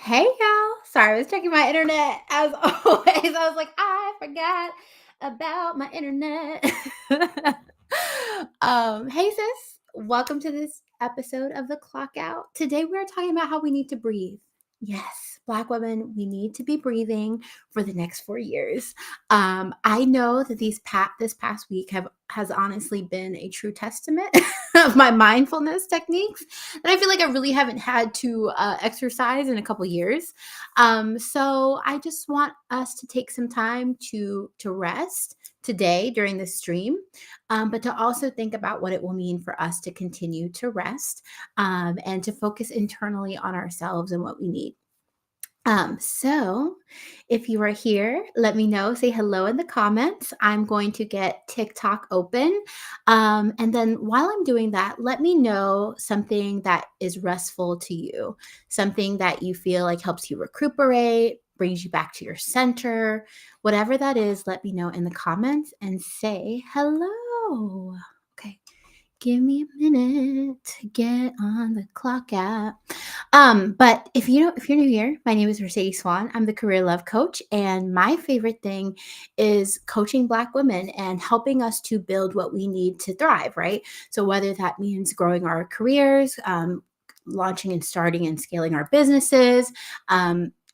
Hey y'all. Sorry, I was checking my internet as always. I was like, I forgot about my internet. Hey sis, welcome to this episode of The Clock Out. Today we're talking about how we need to breathe. Yes, Black women, we need to be breathing for the next 4 years. I know that this past week has honestly been a true testament of my mindfulness techniques that I feel like I really haven't had to exercise in a couple years. So I just want us to take some time to rest today during this stream, but to also think about what it will mean for us to continue to rest and to focus internally on ourselves and what we need. So if you are here, let me know. Say hello in the comments. I'm going to get TikTok open. And then while I'm doing that, let me know something that is restful to you, something that you feel like helps you recuperate, brings you back to your center. Whatever that is, let me know in the comments and say hello. Okay. Give me a minute to get on the clock out. But if you're new here, my name is Mercedes Swan. I'm the career love coach, and my favorite thing is coaching Black women and helping us to build what we need to thrive, right? So whether that means growing our careers, launching and starting and scaling our businesses,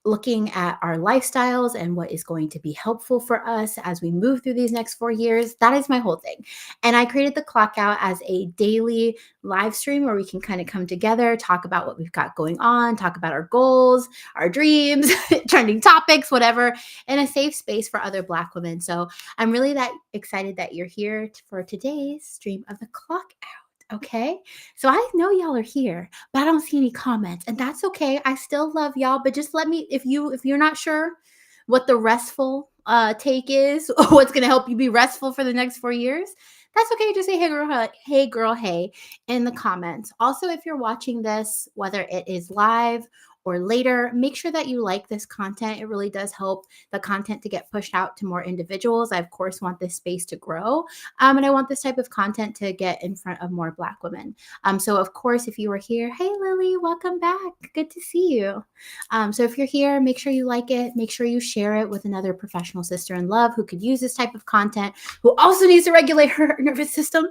looking at our lifestyles and what is going to be helpful for us as we move through these next 4 years. That is my whole thing. And I created the clock out as a daily live stream where we can kind of come together, talk about what we've got going on, talk about our goals, our dreams, trending topics, whatever, in a safe space for other Black women. So I'm really that excited that you're here for today's stream of the clock out. Okay. So I know y'all are here, but I don't see any comments, and that's okay. I still love y'all, but just let me if you're not sure what the restful take is or what's going to help you be restful for the next 4 years, that's okay. Just say hey girl, hey in the comments. Also, if you're watching this, whether it is live or later, make sure that you like this content. It really does help the content to get pushed out to more individuals. I, of course, want this space to grow. And I want this type of content to get in front of more Black women. So, of course, if you are here, hey, Lily, welcome back. Good to see you. So if you're here, make sure you like it. Make sure you share it with another professional sister in love who could use this type of content, who also needs to regulate her nervous system.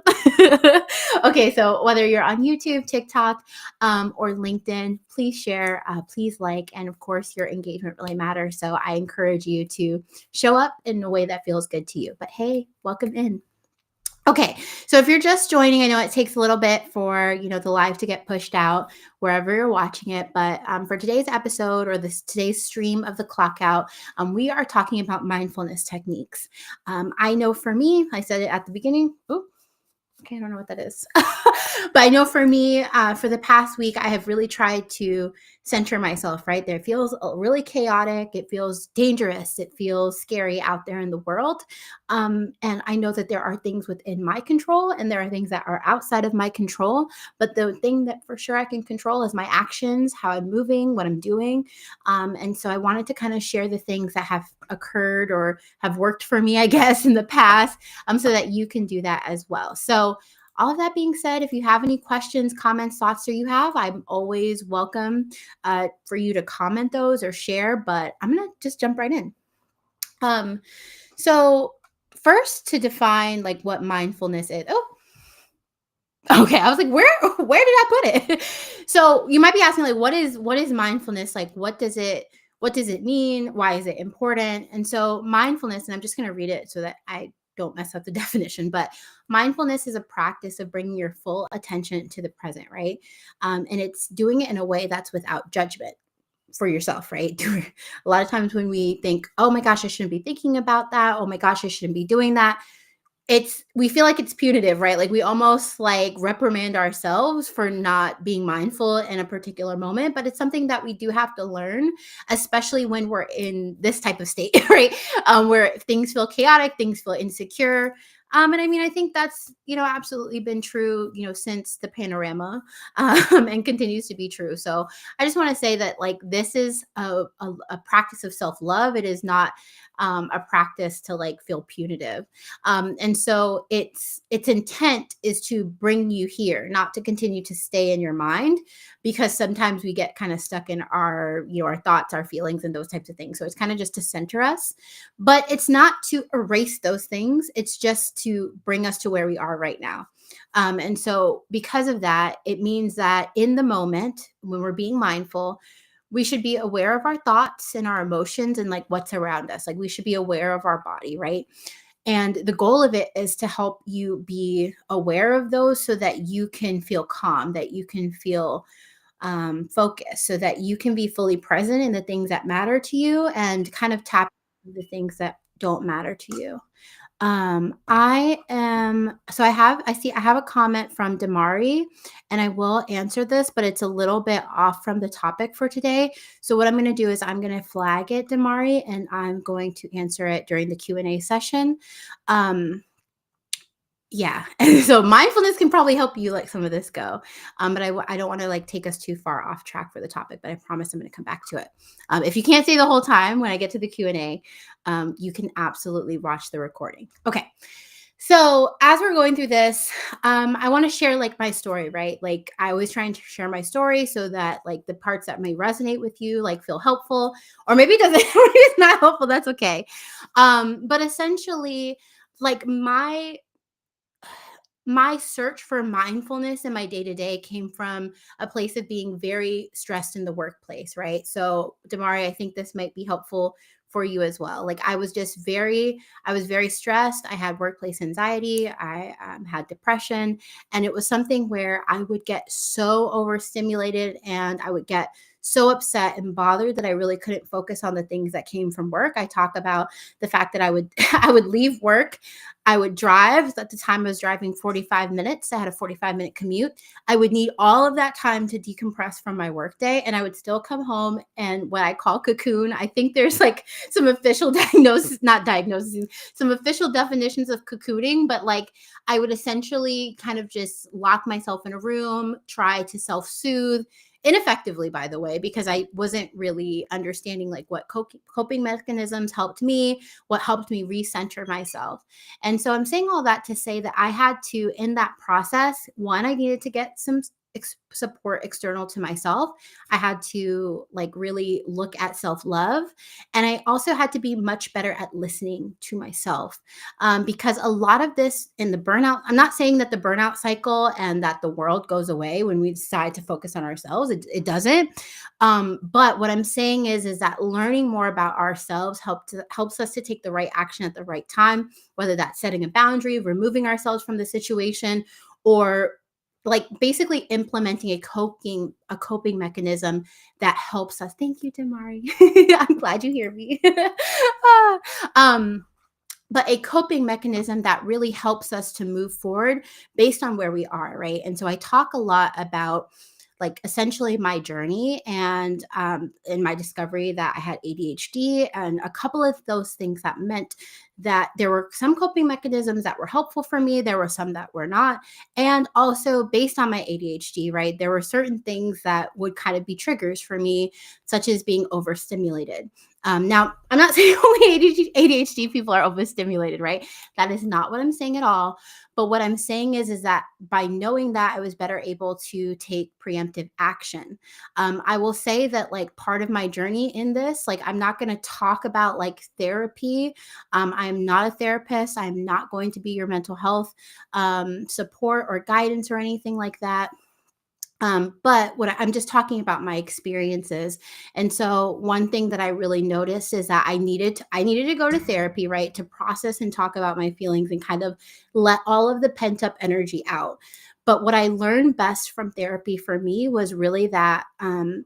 Okay, so whether you're on YouTube, TikTok, or LinkedIn, please share, please like, and of course, your engagement really matters. So I encourage you to show up in a way that feels good to you. But hey, welcome in. Okay, so if you're just joining, I know it takes a little bit for the live to get pushed out wherever you're watching it. But for today's episode or today's stream of the clock out, we are talking about mindfulness techniques. I know for me, I said it at the beginning. Oh, okay, I don't know what that is. But I know for me, for the past week, I have really tried to center myself, right? There feels really chaotic. It feels dangerous. It feels scary out there in the world. And I know that there are things within my control and there are things that are outside of my control. But the thing that for sure I can control is my actions, how I'm moving, what I'm doing. And so I wanted to kind of share the things that have occurred or have worked for me, I guess, in the past, so that you can do that as well. So all of that being said, if you have any questions, comments, thoughts, or you have, I'm always welcome for you to comment those or share, but I'm going to just jump right in. So first, to define like what mindfulness is. Oh, okay. I was like, where did I put it? So you might be asking, like, what is mindfulness? Like, what does it mean? Why is it important? And so mindfulness, and I'm just going to read it so that I don't mess up the definition, but mindfulness is a practice of bringing your full attention to the present, right? And it's doing it in a way that's without judgment for yourself, right? A lot of times when we think, oh my gosh, I shouldn't be thinking about that. Oh my gosh, I shouldn't be doing that. We feel like it's punitive, right? Like we almost like reprimand ourselves for not being mindful in a particular moment, but it's something that we do have to learn, especially when we're in this type of state, right? Where things feel chaotic, things feel insecure. And I mean, I think that's, absolutely been true, since the panorama, and continues to be true. So I just want to say that like, this is a practice of self-love. It is not a practice to like feel punitive. And so its intent is to bring you here, not to continue to stay in your mind, because sometimes we get kind of stuck in our, our thoughts, our feelings, and those types of things. So it's kind of just to center us, but it's not to erase those things. It's just to bring us to where we are right now. And so because of that, it means that in the moment when we're being mindful, we should be aware of our thoughts and our emotions and like what's around us. Like we should be aware of our body, right? And the goal of it is to help you be aware of those so that you can feel calm, that you can feel focused, so that you can be fully present in the things that matter to you and kind of tap into the things that don't matter to you. I have a comment from Damari, and I will answer this, but it's a little bit off from the topic for today. So what I'm going to do is I'm going to flag it, Damari, and I'm going to answer it during the Q&A session. Yeah. And so mindfulness can probably help you let some of this go. But I don't want to like take us too far off track for the topic, but I promise I'm going to come back to it. If you can't stay the whole time when I get to the Q&A, you can absolutely watch the recording. Okay. So as we're going through this, I want to share like my story, right? Like I always try and share my story so that like the parts that may resonate with you, like feel helpful, or maybe it doesn't, maybe it's not helpful. That's okay. But essentially like my search for mindfulness in my day to day came from a place of being very stressed in the workplace, right? So, Damari, I think this might be helpful for you as well. Like, I was very stressed. I had workplace anxiety. I had depression. And it was something where I would get so overstimulated and I would get so upset and bothered that I really couldn't focus on the things that came from work. I talk about the fact that I would I would leave work, I would drive. At the time, I was driving 45 minutes. I had a 45-minute commute. I would need all of that time to decompress from my workday, and I would still come home and what I call cocoon. I think there's like some official some official definitions of cocooning, but like I would essentially kind of just lock myself in a room, try to self-soothe, ineffectively, by the way, because I wasn't really understanding like what coping mechanisms helped me, what helped me recenter myself. And so I'm saying all that to say that I had to, in that process, one, I needed to get some support external to myself. I had to like really look at self-love. And I also had to be much better at listening to myself. Because a lot of this in the burnout, I'm not saying that the burnout cycle and that the world goes away when we decide to focus on ourselves. It doesn't. But what I'm saying is that learning more about ourselves helps us to take the right action at the right time, whether that's setting a boundary, removing ourselves from the situation, or like basically implementing a coping mechanism that helps us. Thank you, Damari. I'm glad you hear me. um, but a coping mechanism that really helps us to move forward based on where we are, right? And so I talk a lot about like essentially my journey and in my discovery that I had ADHD and a couple of those things that meant that there were some coping mechanisms that were helpful for me. There were some that were not. And also based on my ADHD, right, there were certain things that would kind of be triggers for me, such as being overstimulated. Now, I'm not saying only ADHD people are overstimulated, right? That is not what I'm saying at all. But what I'm saying is that by knowing that, I was better able to take preemptive action. I will say that like part of my journey in this, like I'm not going to talk about like therapy. I'm not a therapist. I'm not going to be your mental health support or guidance or anything like that. But I'm just talking about my experiences. And so one thing that I really noticed is that I needed to go to therapy, right? To process and talk about my feelings and kind of let all of the pent up energy out. But what I learned best from therapy for me was really that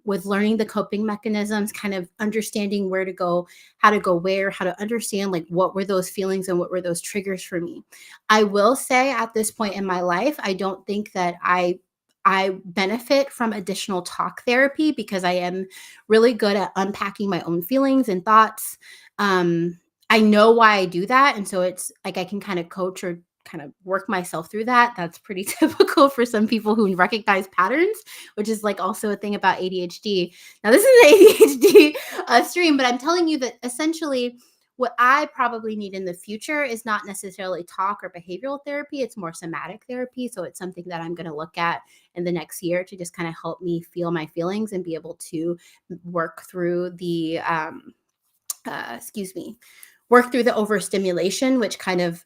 with learning the coping mechanisms, kind of understanding where to go, how to go where, how to understand like what were those feelings and what were those triggers for me. I will say at this point in my life, I don't think that I benefit from additional talk therapy because I am really good at unpacking my own feelings and thoughts. I know why I do that. And so it's like I can kind of coach or kind of work myself through that. That's pretty typical for some people who recognize patterns, which is like also a thing about ADHD. Now, this is an ADHD stream, but I'm telling you that essentially what I probably need in the future is not necessarily talk or behavioral therapy. It's more somatic therapy. So it's something that I'm going to look at in the next year to just kind of help me feel my feelings and be able to work through the, excuse me, work through the overstimulation, which kind of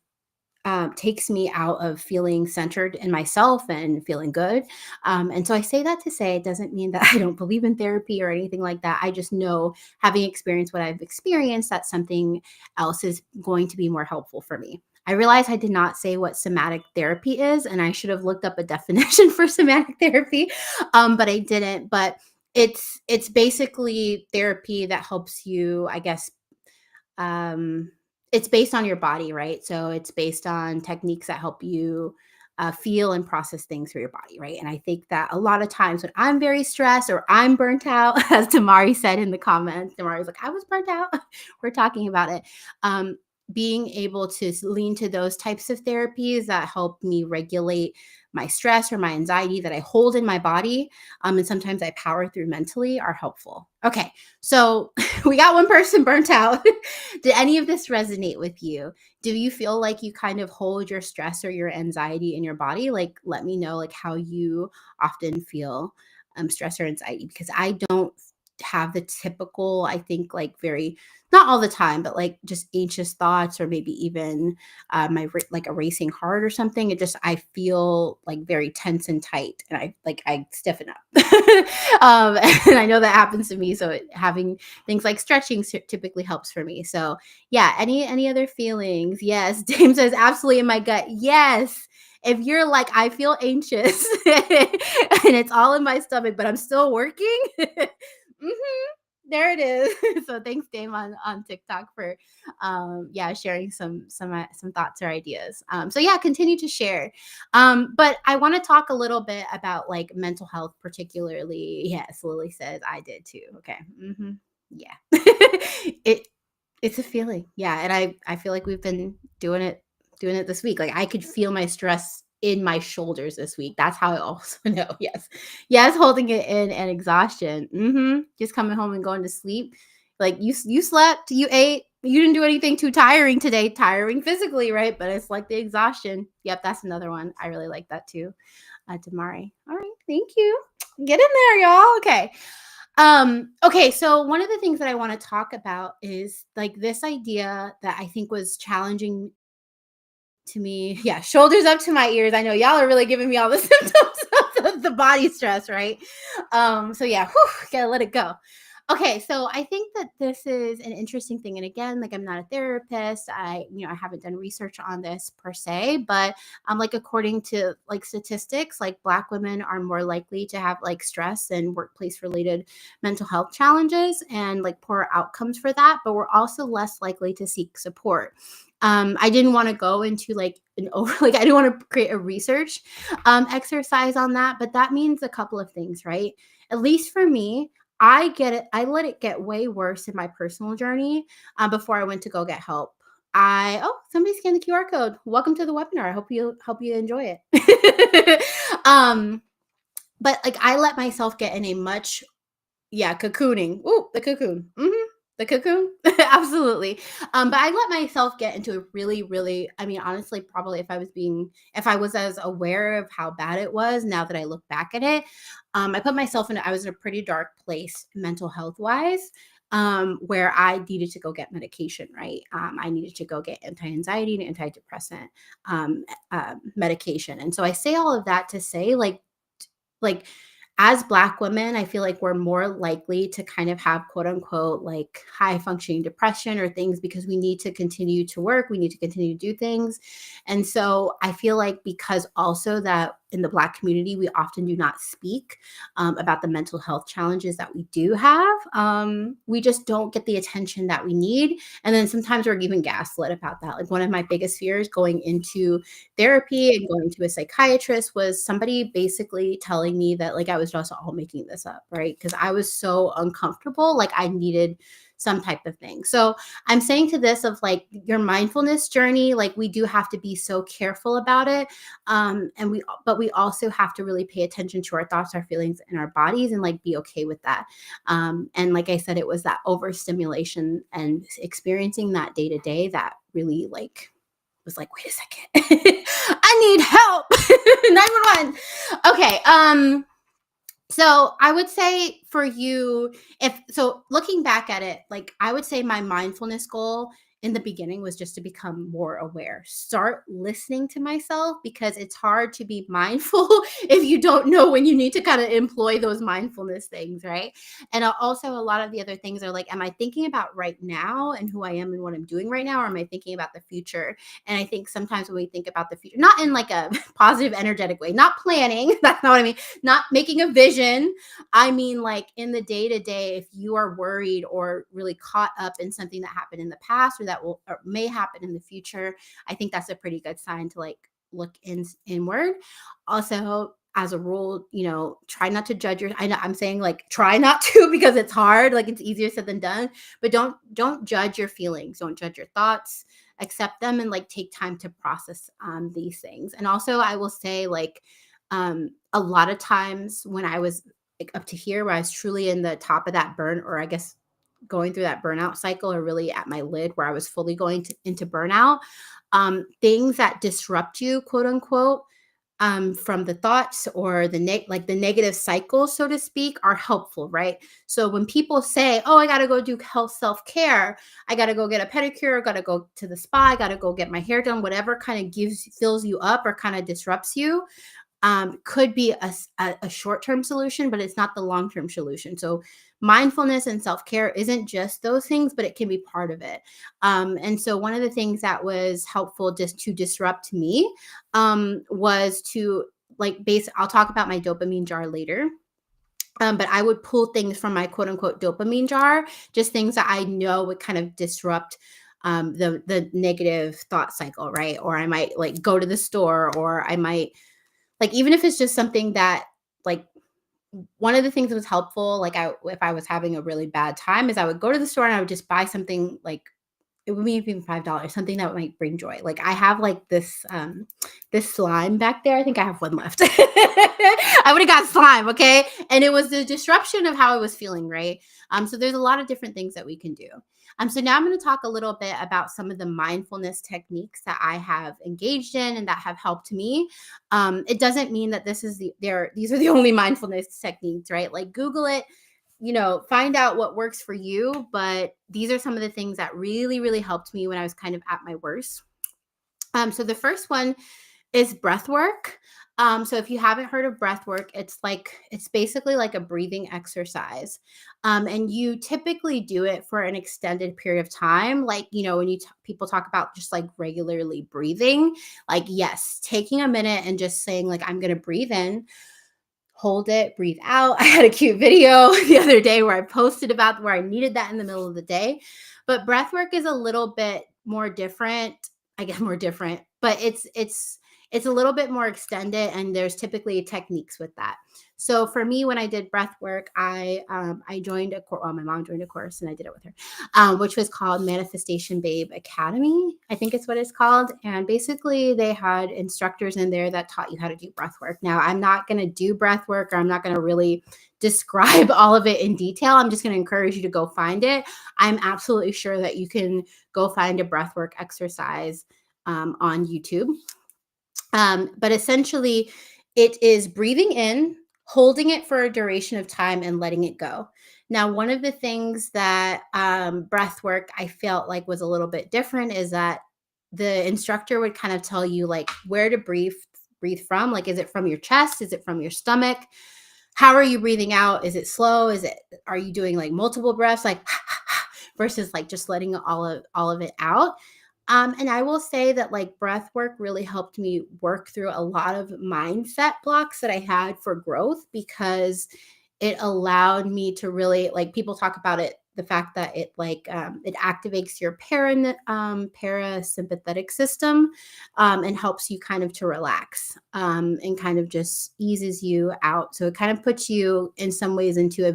takes me out of feeling centered in myself and feeling good. And so I say that to say it doesn't mean that I don't believe in therapy or anything like that. I just know, having experienced what I've experienced, that something else is going to be more helpful for me. I realize I did not say what somatic therapy is, and I should have looked up a definition for somatic therapy, but I didn't. But it's basically therapy that helps you, I guess, um, it's based on your body, right? So it's based on techniques that help you feel and process things through your body, right? And I think that a lot of times when I'm very stressed or I'm burnt out, as Tamari said in the comments, Tamari was like, I was burnt out. We're talking about it. Um, Being able to lean to those types of therapies that help me regulate my stress or my anxiety that I hold in my body, and sometimes I power through mentally, are helpful. Okay, so we got one person burnt out. Did any of this resonate with you? Do you feel like you kind of hold your stress or your anxiety in your body? Like, let me know like how you often feel stress or anxiety, because I don't have the typical, I think, like very, not all the time, but like just anxious thoughts, or maybe even like a racing heart or something. It just, I feel like very tense and tight, and I stiffen up. And I know that happens to me. So having things like stretching typically helps for me. So yeah, any other feelings? Yes, James says absolutely in my gut. Yes. If you're like, I feel anxious and it's all in my stomach, but I'm still working. There it is. So thanks, Dame, on TikTok for yeah, sharing some thoughts or ideas. So yeah, continue to share. But I want to talk a little bit about like mental health, particularly. Yes, Lily says I did too. Okay. Yeah. it it's a feeling. Yeah. And I feel like we've been doing it this week. Like I could feel my stress in my shoulders this week. That's how I also know. Yes. Yes, holding it in, and exhaustion. Just coming home and going to sleep. Like you slept, you ate, you didn't do anything too tiring today. Tiring physically, right? But it's like the exhaustion. Yep, that's another one. I really like that too. Damari. All right, thank you. Get in there, y'all. Okay. Okay, so one of the things that I want to talk about is like this idea that I think was challenging to me. Yeah, shoulders up to my ears. I know y'all are really giving me all the symptoms of the body stress, right? So yeah, gotta let it go. Okay, so I think that this is an interesting thing. And again, like I'm not a therapist. I haven't done research on this per se, but like according to like statistics, like Black women are more likely to have like stress and workplace related mental health challenges and like poor outcomes for that, but we're also less likely to seek support. I didn't want to go into like an over, like I didn't want to create a research exercise on that, but that means a couple of things, right? At least for me, I get it. I let it get way worse in my personal journey before I went to go get help. Somebody scanned the QR code. Welcome to the webinar. I hope you enjoy it. But like I let myself get in a much, yeah, cocooning. Ooh, the cocoon. The cocoon. Absolutely. But I let myself get into a really, really, I mean, honestly, probably if I was as aware of how bad it was now that I look back at it, I was in a pretty dark place mental health wise. Where I needed to go get medication, right? I needed to go get anti-anxiety and antidepressant medication. And so I say all of that to say, like as Black women, I feel like we're more likely to kind of have quote unquote like high functioning depression or things because we need to continue to work, we need to continue to do things. And so I feel like because also that in the Black community, we often do not speak about the mental health challenges that we do have. We just don't get the attention that we need. And then sometimes we're even gaslit about that. Like one of my biggest fears going into therapy and going to a psychiatrist was somebody basically telling me that like I was just all making this up, right? Because I was so uncomfortable, like I needed some type of thing. So I'm saying to this of like your mindfulness journey, like we do have to be so careful about it. But we also have to really pay attention to our thoughts, our feelings, and our bodies, and like be okay with that. And like I said, it was that overstimulation and experiencing that day to day that really like was like, wait a second, I need help. 911. Okay. So I would say for you, if so, looking back at it, like I would say my mindfulness goal in the beginning was just to become more aware. Start listening to myself because it's hard to be mindful if you don't know when you need to kind of employ those mindfulness things, right? And also a lot of the other things are like, am I thinking about right now and who I am and what I'm doing right now, or am I thinking about the future? And I think sometimes when we think about the future, not in like a positive, energetic way, not planning, that's not what I mean, not making a vision. I mean, like in the day to day, if you are worried or really caught up in something that happened in the past or that will or may happen in the future, I think that's a pretty good sign to like look inward. Also, as a rule, try not to judge I know I'm saying like try not to because it's hard, like it's easier said than done, but don't judge your feelings, don't judge your thoughts, accept them and like take time to process these things. And also I will say like a lot of times when I was like, up to here where I was truly in the top of that burn, or I guess going through that burnout cycle, or really at my lid where I was fully going into burnout, things that disrupt you, quote unquote, from the thoughts or like the negative cycle, so to speak, are helpful, right? So when people say, "Oh, I got to go do health self care, I got to go get a pedicure, I got to go to the spa, I got to go get my hair done," whatever kind of fills you up or kind of disrupts you, could be a short-term solution, but it's not the long-term solution. So mindfulness and self-care isn't just those things, but it can be part of it. And so one of the things that was helpful just to disrupt me was to like I'll talk about my dopamine jar later. But I would pull things from my quote unquote dopamine jar, just things that I know would kind of disrupt the negative thought cycle, right? Or I might like go to the store, or I might like, even if it's just something that like one of the things that was helpful, like if I was having a really bad time, is I would go to the store and I would just buy something like it would be even $5, something that might bring joy. Like I have like this slime back there. I think I have one left. I would have got slime, okay? And it was the disruption of how I was feeling, right? So there's a lot of different things that we can do. So now I'm going to talk a little bit about some of the mindfulness techniques that I have engaged in and that have helped me. It doesn't mean that these are the only mindfulness techniques, right? Like Google it, find out what works for you. But these are some of the things that really, really helped me when I was kind of at my worst. So the first one is breath work. So if you haven't heard of breath work, it's basically like a breathing exercise. And you typically do it for an extended period of time. Like, when people talk about just like regularly breathing, like, yes, taking a minute and just saying like, I'm going to breathe in, hold it, breathe out. I had a cute video the other day where I posted about where I needed that in the middle of the day. But breath work is a little bit more different. I guess more different, but it's a little bit more extended, and there's typically techniques with that. So for me, when I did breath work, I joined a course. Well, my mom joined a course, and I did it with her, which was called Manifestation Babe Academy. I think it's what it's called. And basically, they had instructors in there that taught you how to do breath work. Now, I'm not going to do breath work, or I'm not going to really describe all of it in detail. I'm just going to encourage you to go find it. I'm absolutely sure that you can go find a breathwork exercise on YouTube. But essentially, it is breathing in, holding it for a duration of time, and letting it go. Now, one of the things that breath work I felt like was a little bit different is that the instructor would kind of tell you like where to breathe from. Like, is it from your chest? Is it from your stomach? How are you breathing out? Is it slow? Are you doing like multiple breaths, like versus like just letting all of it out? And I will say that like breath work really helped me work through a lot of mindset blocks that I had for growth, because it allowed me to really, like, people talk about it, the fact that it it activates your parasympathetic system, and helps you kind of to relax, and kind of just eases you out. So it kind of puts you in some ways into a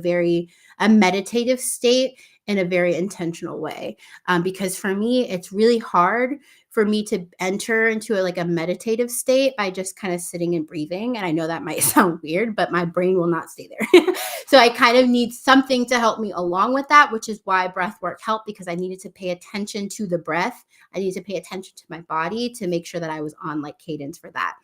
meditative state, in a very intentional way. Because for me, it's really hard for me to enter into a meditative state by just kind of sitting and breathing. And I know that might sound weird, but my brain will not stay there. So I kind of need something to help me along with that, which is why breath work helped, because I needed to pay attention to the breath. I needed to pay attention to my body to make sure that I was on cadence for that.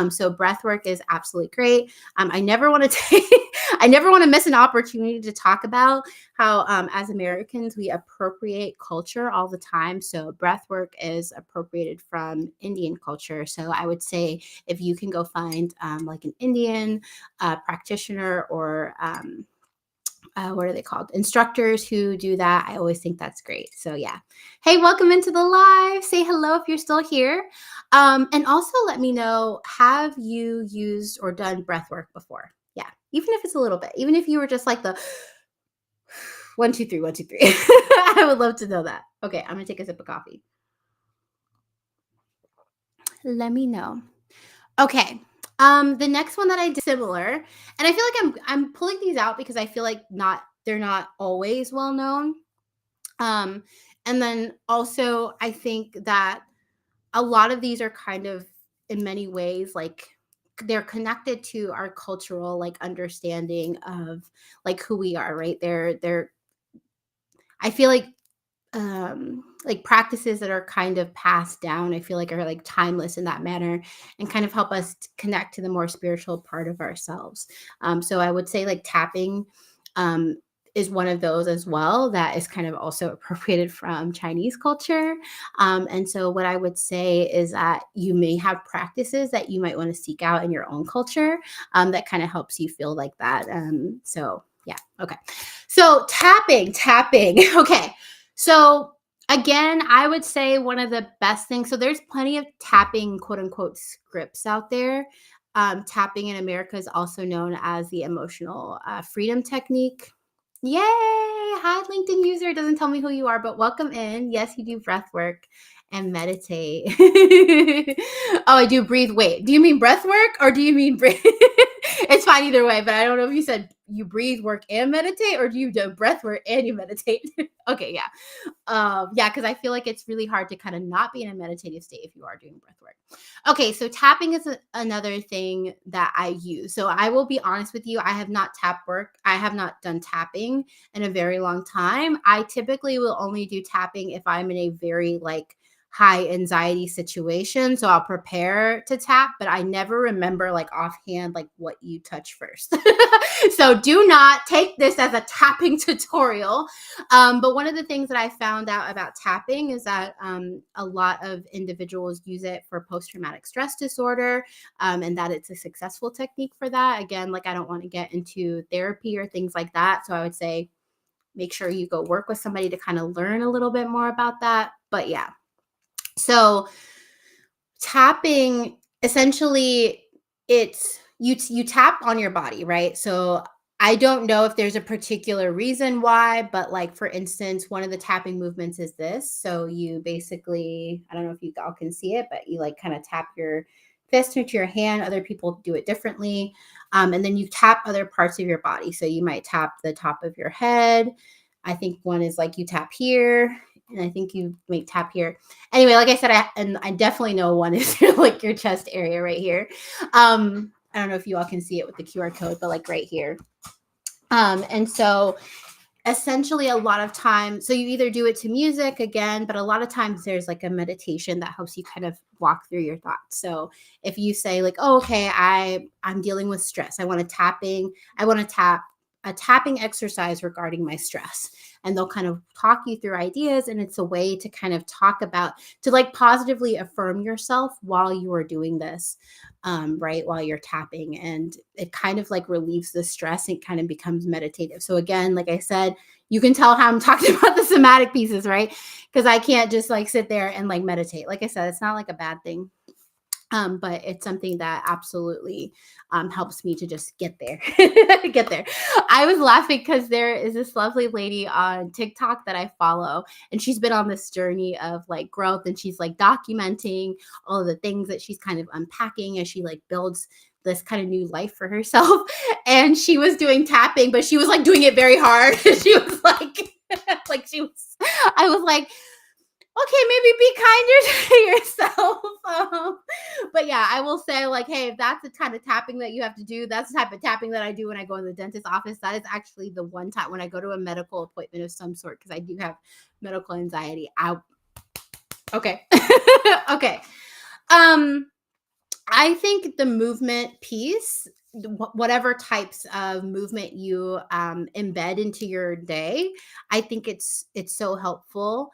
So breath work is absolutely great. I never want to miss an opportunity to talk about how as Americans, we appropriate culture all the time. So breath work is appropriated from Indian culture. So I would say if you can go find an Indian practitioner or what are they called? Instructors who do that. I always think that's great. So yeah. Hey, welcome into the live. Say hello if you're still here. And also let me know, have you used or done breath work before? Yeah. Even if it's a little bit, even if you were just like the 1, 2, 3, 1, 2, 3. I would love to know that. Okay. I'm going to take a sip of coffee. Let me know. Okay. The next one that I did similar, and I feel like I'm pulling these out because I feel like they're not always well known. And then also I think that a lot of these are kind of in many ways they're connected to our cultural understanding of who we are, right? They're I feel like practices that are kind of passed down, I feel like are timeless in that manner and kind of help us connect to the more spiritual part of ourselves. So I would say tapping is one of those as well that is kind of also appropriated from Chinese culture. And so what I would say is that you may have practices that you might want to seek out in your own culture that kind of helps you feel like that. So yeah. Okay. So tapping. Okay. So again, I would say one of the best things, so there's plenty of tapping, quote unquote, scripts out there. Tapping in America is also known as the emotional freedom technique. Yay! Hi, LinkedIn user. It doesn't tell me who you are, but welcome in. Yes, you do breath work and meditate. Oh, I do breathe. Wait, do you mean breath work or do you mean breathe? It's fine either way, but I don't know if you said you breathe work and meditate or do you do breath work and you meditate? Okay, yeah. Yeah, because I feel like it's really hard to kind of not be in a meditative state if you are doing breath work. Okay, so tapping is another thing that I use. So I will be honest with you, I have not done tapping in a very long time. I typically will only do tapping if I'm in a very high anxiety situation. So I'll prepare to tap, but I never remember offhand what you touch first. So do not take this as a tapping tutorial. But one of the things that I found out about tapping is that a lot of individuals use it for post-traumatic stress disorder, and that it's a successful technique for that. Again, I don't want to get into therapy or things like that. So I would say make sure you go work with somebody to kind of learn a little bit more about that. But yeah. So tapping, essentially, it's you tap on your body, right? So I don't know if there's a particular reason why, but for instance, one of the tapping movements is this. So you basically, I don't know if you all can see it, but you kind of tap your fist into your hand. Other people do it differently. And then you tap other parts of your body. So you might tap the top of your head. I think one is you tap here. And I think you might tap here. Anyway, like I said, I definitely know one is your chest area right here. I don't know if you all can see it with the QR code, but right here. And so essentially a lot of times, so you either do it to music again, but a lot of times there's a meditation that helps you kind of walk through your thoughts. So if you say oh, okay, I'm dealing with stress. I want to tap a tapping exercise regarding my stress. And they'll kind of talk you through ideas. And it's a way to kind of talk about, to positively affirm yourself while you are doing this, right? While you're tapping. And it kind of relieves the stress and kind of becomes meditative. So again, like I said, you can tell how I'm talking about the somatic pieces, right? Because I can't just sit there and meditate. Like I said, it's not a bad thing. But it's something that absolutely helps me to just get there. I was laughing because there is this lovely lady on TikTok that I follow, and she's been on this journey of growth, and she's documenting all of the things that she's kind of unpacking as she builds this kind of new life for herself. And she was doing tapping, but she was doing it very hard. She was I was like, okay, maybe be kinder to yourself. But yeah, I will say, like, hey, if that's the kind of tapping that you have to do, that's the type of tapping that I do when I go in the dentist's office. That is actually the one time when I go to a medical appointment of some sort, because I do have medical anxiety. Okay. Okay. Um, I think the movement piece, whatever types of movement you embed into your day, I think it's so helpful.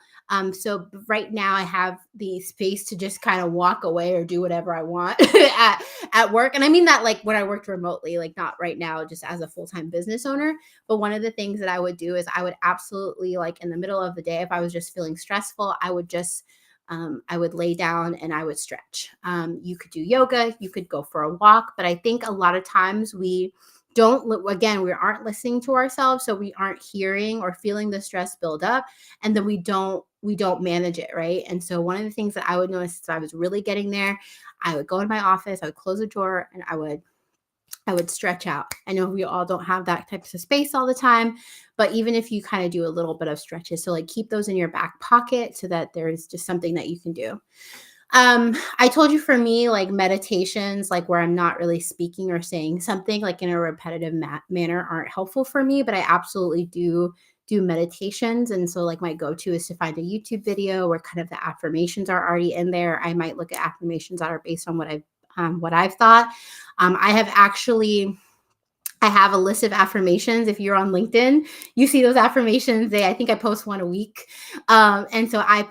So right now I have the space to just kind of walk away or do whatever I want at work, and I mean that like when I worked remotely, like not right now, just as a full time business owner. But one of the things that I would do is I would absolutely, like, in the middle of the day, if I was just feeling stressful, I would lay down and I would stretch. You could do yoga, you could go for a walk, but I think a lot of times we again, we aren't listening to ourselves, so we aren't hearing or feeling the stress build up, and then we don't manage it, right? And so one of the things that I would notice if I was really getting there, I would go in my office, I would close the door, and I would stretch out. I know we all don't have that type of space all the time, but even if you kind of do a little bit of stretches, so like keep those in your back pocket so that there's just something that you can do. I told you, for me, like meditations, like where I'm not really speaking or saying something like in a repetitive manner, aren't helpful for me, but I absolutely do meditations. And so like my go-to is to find a YouTube video where kind of the affirmations are already in there. I might look at affirmations that are based on what I've thought. I have actually I have a list of affirmations. If you're on LinkedIn, you see those affirmations. I think I post one a week. And so I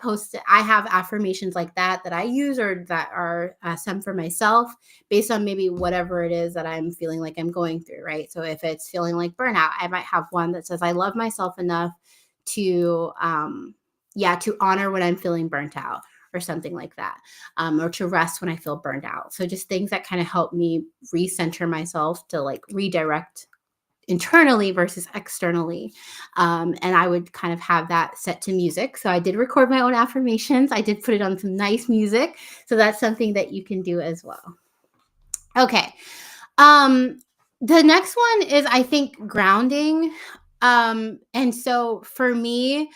have affirmations like that I use, or that are some for myself based on maybe whatever it is that I'm feeling like I'm going through, right? So if it's feeling like burnout, I might have one that says, I love myself enough to honor when I'm feeling burnt out, or something like that, or to rest when I feel burned out. So just things that kind of help me recenter myself to like redirect internally versus externally. And I would kind of have that set to music. So I did record my own affirmations. I did put it on some nice music. So that's something that you can do as well. Okay. Um, the next one is, I think, grounding. And so for me,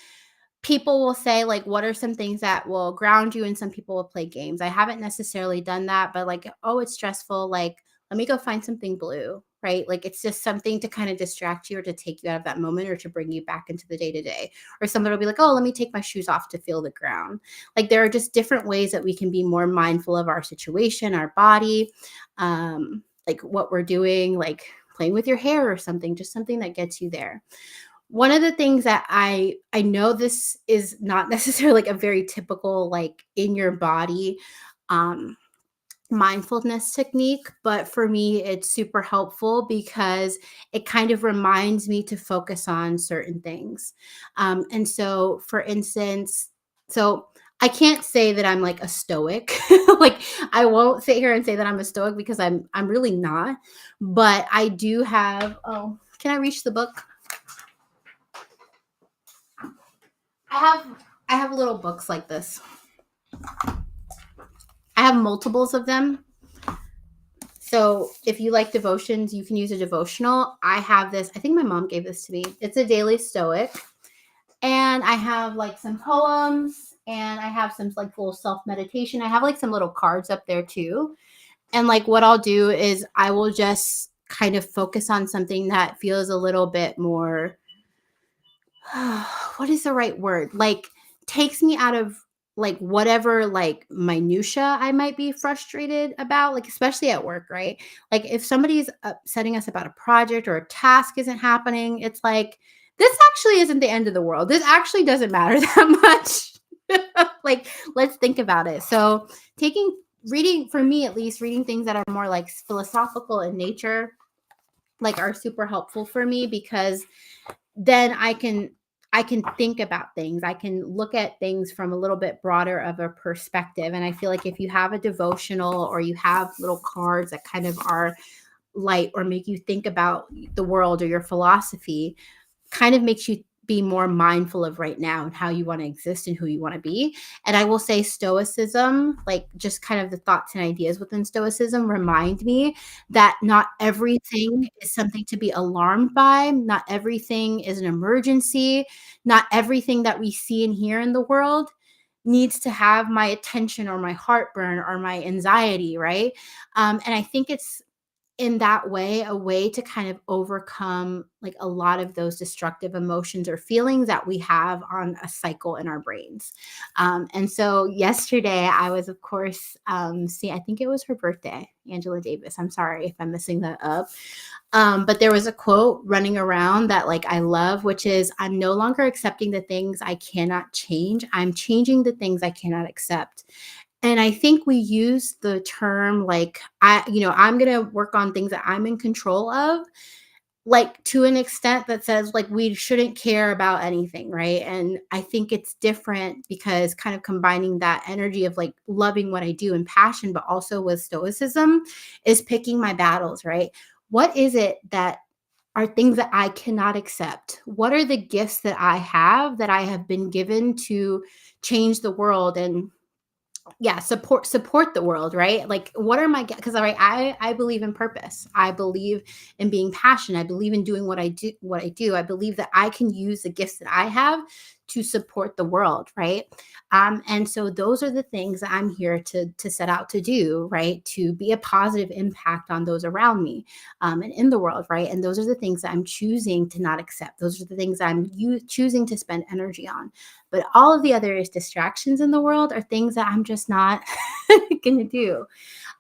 people will say, like, what are some things that will ground you? And some people will play games. I haven't necessarily done that, but like, oh, it's stressful. Like, let me go find something blue, right? Like, it's just something to kind of distract you or to take you out of that moment or to bring you back into the day to day. Or somebody will be like, oh, let me take my shoes off to feel the ground. Like, there are just different ways that we can be more mindful of our situation, our body, like what we're doing, like playing with your hair or something, just something that gets you there. One of the things that I know, this is not necessarily like a very typical, like, in your body um mindfulness technique, but for me it's super helpful because it kind of reminds me to focus on certain things. And so, for instance, so I can't say that I'm like a stoic. Like, I won't sit here and say that I'm a stoic, because I'm really not. But I do have, oh, can I reach the book? I have little books like this. I have multiples of them. So if you like devotions, you can use a devotional. I have this. I think my mom gave this to me. It's a daily stoic. And I have like some poems, and I have some like little self-meditation. I have like some little cards up there too. And like what I'll do is I will just kind of focus on something that feels a little bit more, what is the right word? Like, takes me out of like whatever like minutia I might be frustrated about, like especially at work, right? Like if somebody's upsetting us about a project or a task isn't happening, it's like, this actually isn't the end of the world. This actually doesn't matter that much. Like, let's think about it. So reading, for me at least, reading things that are more like philosophical in nature, like, are super helpful for me, because then I can think about things. I can look at things from a little bit broader of a perspective. And I feel like if you have a devotional, or you have little cards that kind of are light or make you think about the world or your philosophy, kind of makes you be more mindful of right now and how you want to exist and who you want to be. And I will say stoicism, like just kind of the thoughts and ideas within stoicism remind me that not everything is something to be alarmed by. Not everything is an emergency. Not everything that we see and hear in the world needs to have my attention or my heartburn or my anxiety, right? And I think it's in that way, a way to kind of overcome like a lot of those destructive emotions or feelings that we have on a cycle in our brains. And so yesterday I was, of course, see, I think it was her birthday, Angela Davis. I'm sorry if I'm messing that up. But there was a quote running around that like I love, which is, I'm no longer accepting the things I cannot change. I'm changing the things I cannot accept. And I think we use the term like, I'm going to work on things that I'm in control of, like to an extent that says like we shouldn't care about anything, right? And I think it's different because kind of combining that energy of like loving what I do and passion, but also with stoicism is picking my battles, right? What is it that are things that I cannot accept? What are the gifts that I have been given to change the world and support the world, right? Like what are my, because I believe in purpose. I believe in being passionate. I believe in doing what I do. I believe that I can use the gifts that I have to support the world, right? And so those are the things that I'm here to set out to do, right? To be a positive impact on those around me, and in the world, right? And those are the things that I'm choosing to not accept. Those are the things I'm choosing to spend energy on. But all of the other distractions in the world are things that I'm just not going to do.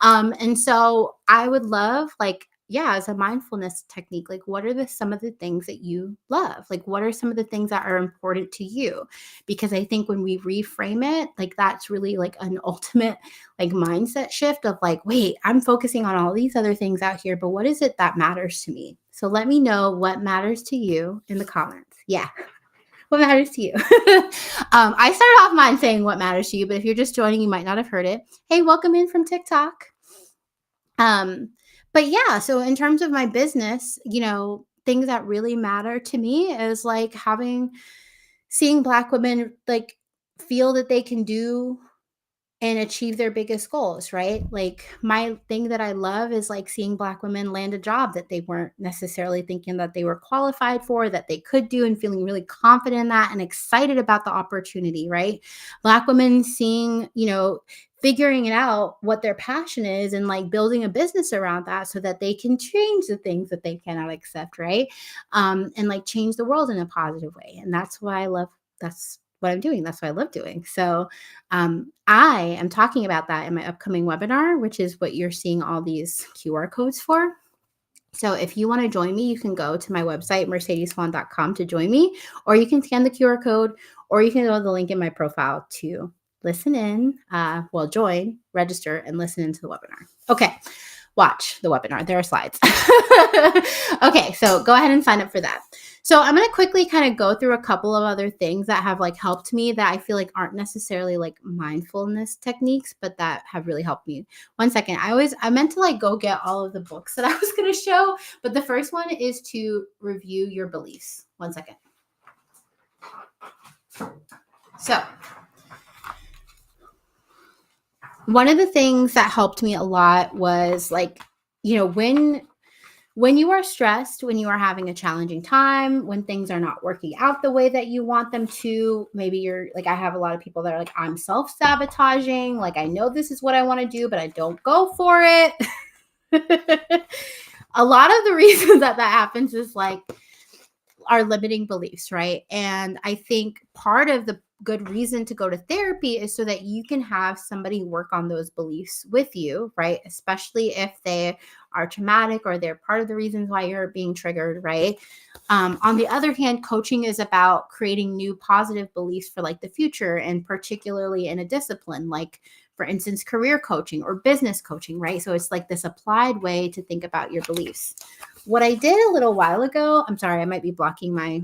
And so I would love, like, yeah, as a mindfulness technique, like, what are some of the things that you love? Like, what are some of the things that are important to you? Because I think when we reframe it, like, that's really like an ultimate, like, mindset shift of like, wait, I'm focusing on all these other things out here, but what is it that matters to me? So let me know what matters to you in the comments. Yeah. What matters to you? I started off mine saying what matters to you, but if you're just joining, you might not have heard it. Hey, welcome in from TikTok. But yeah, so in terms of my business, things that really matter to me is like seeing Black women like feel that they can do and achieve their biggest goals, right? Like my thing that I love is like seeing Black women land a job that they weren't necessarily thinking that they were qualified for, that they could do, and feeling really confident in that and excited about the opportunity, right? Black women seeing, figuring it out what their passion is and like building a business around that so that they can change the things that they cannot accept, right? And like change the world in a positive way. And that's why I love, that's what I'm doing. That's what I love doing. So I am talking about that in my upcoming webinar, which is what you're seeing all these QR codes for. So if you want to join me, you can go to my website, mercedeswan.com, to join me, or you can scan the QR code, or you can go to the link in my profile to listen in, join, register, and listen into the webinar. Okay, watch the webinar. There are slides. Okay, so go ahead and sign up for that. So I'm going to quickly kind of go through a couple of other things that have like helped me that I feel like aren't necessarily like mindfulness techniques, but that have really helped me. One second. I meant to like go get all of the books that I was going to show, but the first one is to review your beliefs. One second. So one of the things that helped me a lot was like, when you are stressed, when you are having a challenging time, when things are not working out the way that you want them to, maybe you're like, I have a lot of people that are like, I'm self-sabotaging. Like, I know this is what I want to do, but I don't go for it. A lot of the reasons that happens is like our limiting beliefs, right? And I think part of the good reason to go to therapy is so that you can have somebody work on those beliefs with you, right? Especially if they are traumatic or they're part of the reasons why you're being triggered, right? On the other hand, coaching is about creating new positive beliefs for like the future, and particularly in a discipline like, for instance, career coaching or business coaching, right? So it's like this applied way to think about your beliefs. What I did a little while ago, I'm sorry, I might be blocking my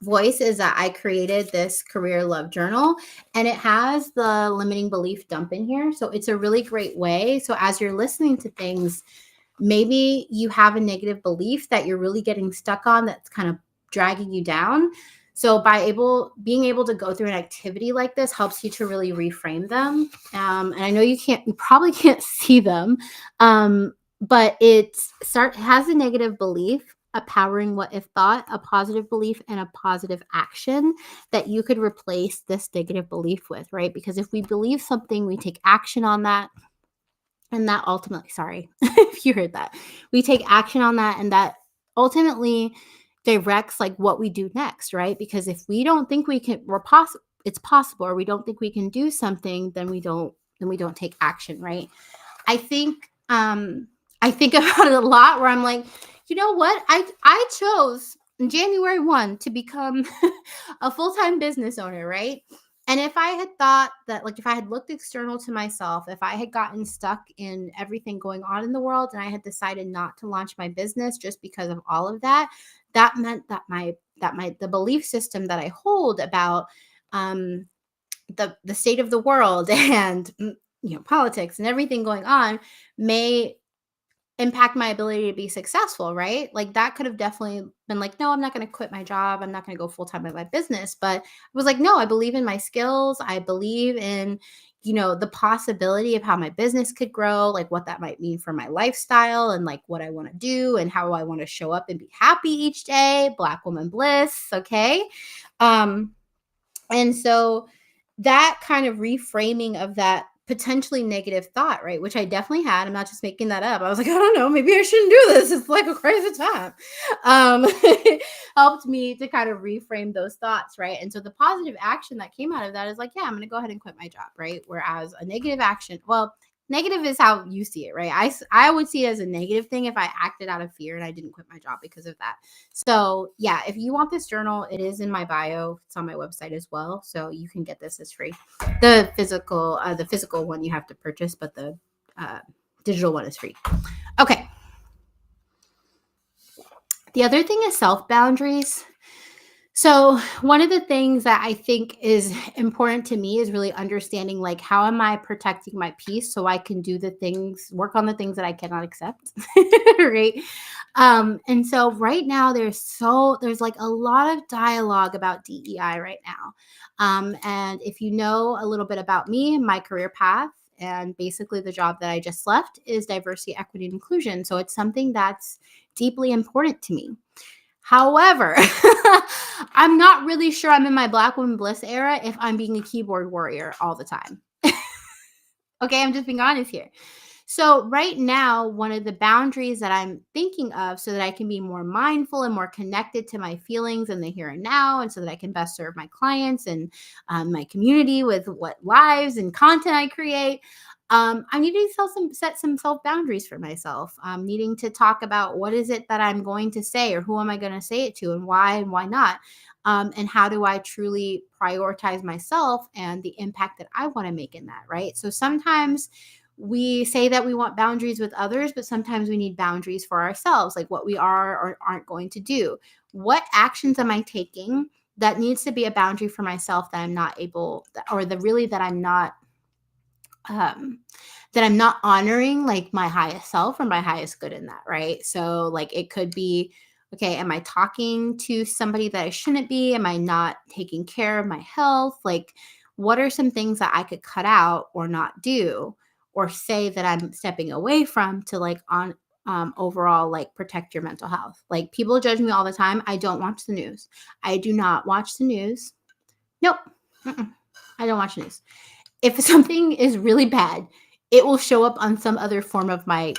voice, is that I created this career love journal, and it has the limiting belief dump in here. So it's a really great way. So as you're listening to things, maybe you have a negative belief that you're really getting stuck on that's kind of dragging you down. So by being able to go through an activity like this helps you to really reframe them. And I know you probably can't see them, but it has a negative belief, a powering what if thought, a positive belief, and a positive action that you could replace this negative belief with, right? Because if we believe something, we take action on that. And that ultimately, sorry if you heard that, we take action on that, and that ultimately directs like what we do next, right? Because if we don't think it's possible, or we don't think we can do something, then we don't take action, right? I think I think about it a lot where I'm like, you know what? I chose January 1 to become a full-time business owner, right? And if I had thought that, like, if I had looked external to myself, if I had gotten stuck in everything going on in the world and I had decided not to launch my business just because of all of that, that meant that the belief system that I hold about um the state of the world and politics and everything going on may impact my ability to be successful, right? Like that could have definitely been like, no, I'm not going to quit my job. I'm not going to go full time in my business. But I was like, no, I believe in my skills. I believe in, the possibility of how my business could grow, like what that might mean for my lifestyle and like what I want to do and how I want to show up and be happy each day. Black Woman Bliss. Okay. Um, and so that kind of reframing of that potentially negative thought, right? Which I definitely had. I'm not just making that up. I was like, I don't know, maybe I shouldn't do this. It's like a crazy time. Helped me to kind of reframe those thoughts, right? And so the positive action that came out of that is like, yeah, I'm going to go ahead and quit my job, right? Whereas a negative action, well, negative is how you see it, right? I would see it as a negative thing if I acted out of fear and I didn't quit my job because of that. So yeah, if you want this journal, it is in my bio. It's on my website as well, so you can get this as free. The physical one you have to purchase, but the digital one is free. Okay. The other thing is self boundaries. So one of the things that I think is important to me is really understanding, like, how am I protecting my peace so I can work on the things that I cannot accept, right? And so right now there's like a lot of dialogue about DEI right now. And if you know a little bit about me, my career path, and basically the job that I just left is diversity, equity, and inclusion. So it's something that's deeply important to me. However, I'm not really sure I'm in my Black Woman Bliss era if I'm being a keyboard warrior all the time. Okay, I'm just being honest here. So right now, one of the boundaries that I'm thinking of so that I can be more mindful and more connected to my feelings in the here and now, and so that I can best serve my clients and my community with what lives and content I create, I need to set some self boundaries for myself. Needing to talk about what is it that I'm going to say, or who am I going to say it to, and why not, and how do I truly prioritize myself and the impact that I want to make in that, right? So sometimes we say that we want boundaries with others, but sometimes we need boundaries for ourselves, like what we are or aren't going to do. What actions am I taking that needs to be a boundary for myself that I'm not able, or that I'm not honoring like my highest self or my highest good in that, right? So like it could be, okay, am I talking to somebody that I shouldn't be? Am I not taking care of my health? Like, what are some things that I could cut out or not do, or say that I'm stepping away from to like overall like protect your mental health? Like, people judge me all the time. I don't watch the news. I do not watch the news. Nope. I don't watch news. If something is really bad, it will show up on some other form of my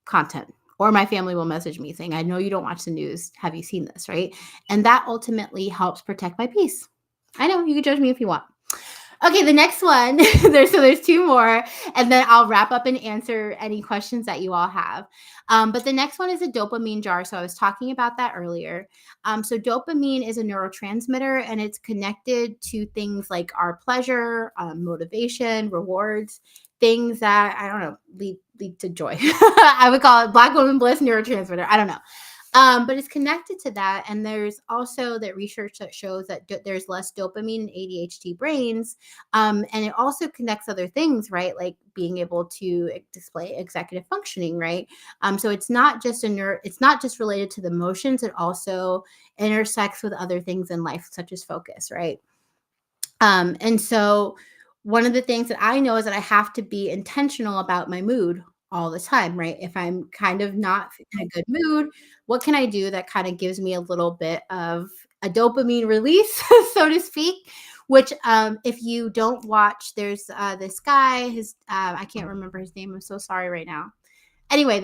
content, or my family will message me saying, I know you don't watch the news. Have you seen this? Right. And that ultimately helps protect my peace. I know you can judge me if you want. Okay, the next one, there's two more, and then I'll wrap up and answer any questions that you all have. But the next one is a dopamine jar. So I was talking about that earlier. So dopamine is a neurotransmitter, and it's connected to things like our pleasure, motivation, rewards, things that, I don't know, lead to joy. I would call it Black Woman Bliss neurotransmitter. I don't know. But it's connected to that. And there's also that research that shows that there's less dopamine in ADHD brains. And it also connects other things, right? Like being able to display executive functioning, right? So it's not just it's not just related to the emotions, it also intersects with other things in life, such as focus, right? And so one of the things that I know is that I have to be intentional about my mood all the time, right? If I'm kind of not in a good mood, what can I do that kind of gives me a little bit of a dopamine release, so to speak? Which, if you don't watch, there's this guy. His I can't remember his name. I'm so sorry right now. Anyway,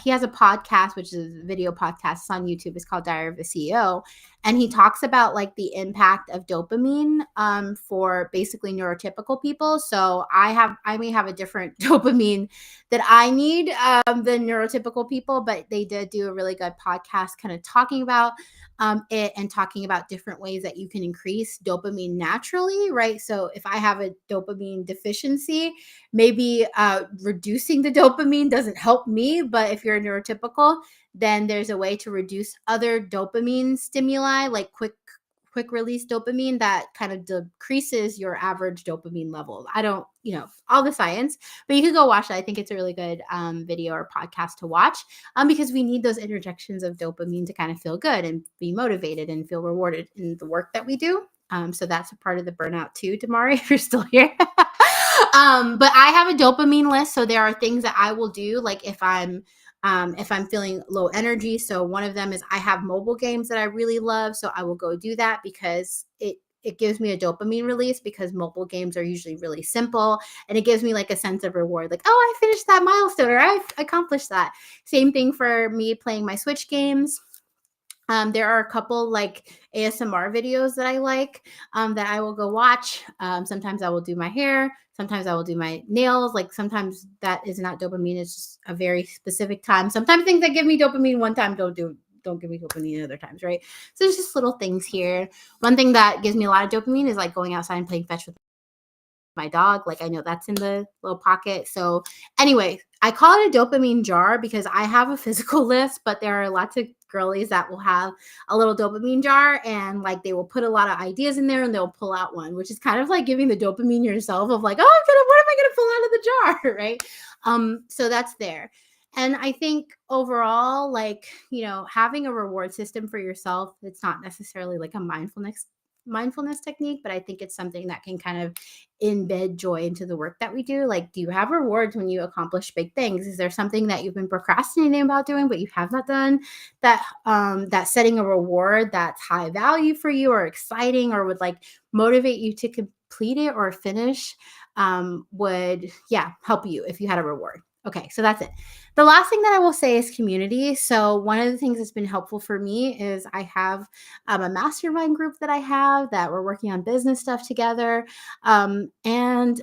he has a podcast, which is a video podcast. It's on YouTube. It's called Diary of a CEO, and he talks about like the impact of dopamine for basically neurotypical people. So I may have a different dopamine that I need than neurotypical people, but they did do a really good podcast, kind of talking about it and talking about different ways that you can increase dopamine naturally, right? So if I have a dopamine deficiency, maybe reducing the dopamine doesn't help me, but if you're a neurotypical, then there's a way to reduce other dopamine stimuli, like quick release dopamine, that kind of decreases your average dopamine level. I don't, all the science, but you could go watch it. I think it's a really good video or podcast to watch, because we need those interjections of dopamine to kind of feel good and be motivated and feel rewarded in the work that we do. So that's a part of the burnout too, Damari, if you're still here. But I have a dopamine list. So there are things that I will do, like if I'm feeling low energy. So one of them is I have mobile games that I really love. So I will go do that because it gives me a dopamine release, because mobile games are usually really simple, and it gives me like a sense of reward, like, oh, I finished that milestone, or I accomplished that. Same thing for me playing my Switch games. There are a couple like ASMR videos that I like, that I will go watch. Sometimes I will do my hair. Sometimes I will do my nails. Like sometimes that is not dopamine. It's just a very specific time. Sometimes things that give me dopamine one time don't give me dopamine other times, right? So there's just little things here. One thing that gives me a lot of dopamine is like going outside and playing fetch with my dog. Like I know that's in the little pocket. So anyway, I call it a dopamine jar because I have a physical list, but there are lots of girlies that will have a little dopamine jar, and like they will put a lot of ideas in there and they'll pull out one, which is kind of like giving the dopamine yourself of like, oh, what am I gonna pull out of the jar? Right. So that's there. And I think overall, like, having a reward system for yourself, it's not necessarily like a mindfulness technique, but I think it's something that can kind of embed joy into the work that we do. Like, do you have rewards when you accomplish big things? Is there something that you've been procrastinating about doing but you have not done, that setting a reward that's high value for you or exciting or would like motivate you to complete it or finish, would help you if you had a reward? Okay, so that's it. The last thing that I will say is community. So one of the things that's been helpful for me is I have a mastermind group that I have that we're working on business stuff together. And